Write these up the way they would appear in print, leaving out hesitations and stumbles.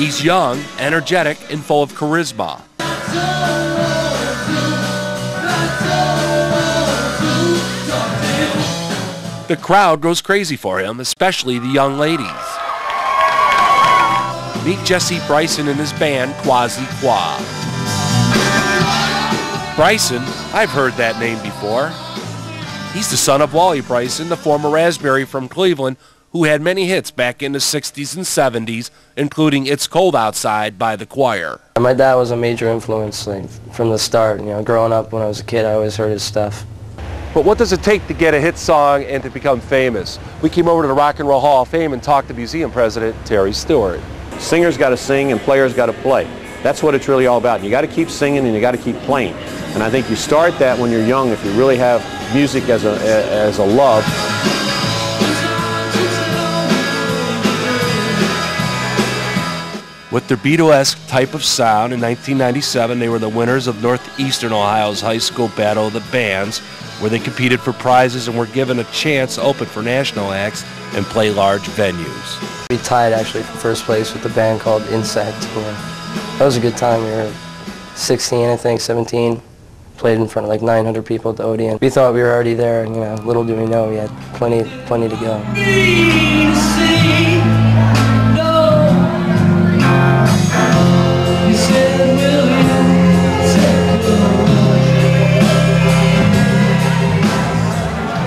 He's young, energetic, and full of charisma. The crowd goes crazy for him, especially the young ladies. Meet Jesse Bryson and his band, Qwasi Qwa. Bryson, I've heard that name before. He's the son of Wally Bryson, the former Raspberry from Cleveland, who had many hits back in the 60s and 70s, including It's Cold Outside by The Choir. My dad was a major influence from the start. You know, growing up when I was a kid, I always heard his stuff. But what does it take to get a hit song and to become famous? We came over to the Rock and Roll Hall of Fame and talked to museum president Terry Stewart. Singers got to sing and players got to play. That's what it's really all about. You got to keep singing and you got to keep playing. And I think you start that when you're young if you really have music as a love. With their Beatle-esque type of sound, in 1997 they were the winners of Northeastern Ohio's High School Battle of the Bands, where they competed for prizes and were given a chance to open for national acts and play large venues. We tied actually for first place with a band called Insect. That was a good time. We were 16, I think, 17. Played in front of like 900 people at the Odeon. We thought we were already there, and little do we know we had plenty to go.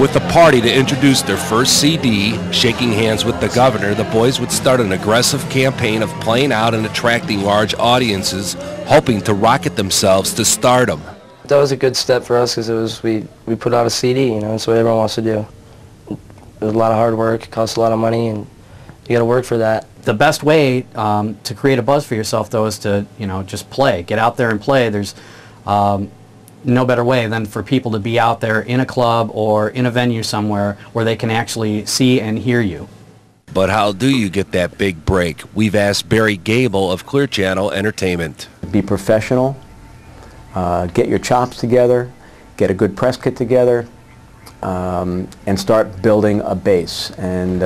With a party to introduce their first CD, Shaking Hands with the Governor, the boys would start an aggressive campaign of playing out and attracting large audiences, hoping to rocket themselves to stardom. That was a good step for us because we put out a CD, that's what everyone wants to do. It was a lot of hard work, it costs a lot of money, and you got to work for that. The best way to create a buzz for yourself, though, is to just play. Get out there and play. There's no better way than for people to be out there in a club or in a venue somewhere where they can actually see and hear you. But how do you get that big break? We've asked Barry Gable of Clear Channel Entertainment. Be professional, get your chops together, get a good press kit together, and start building a base and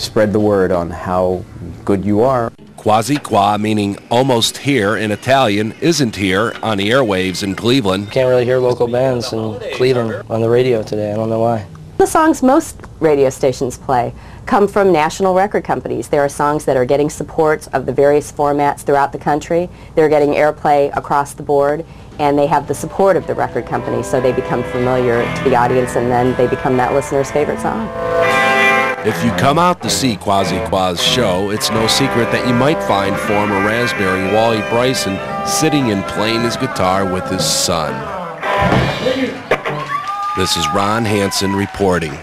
spread the word on how good you are. Qwasi Qwa, meaning almost here in Italian, isn't here on the airwaves in Cleveland. Can't really hear local bands in Cleveland on the radio today. I don't know why. The songs most radio stations play come from national record companies. There are songs that are getting support of the various formats throughout the country. They're getting airplay across the board, and they have the support of the record company, so they become familiar to the audience, and then they become that listener's favorite song. If you come out to see Qwasi Qwa's show, it's no secret that you might find former Raspberry Wally Bryson sitting and playing his guitar with his son. This is Ron Hansen reporting.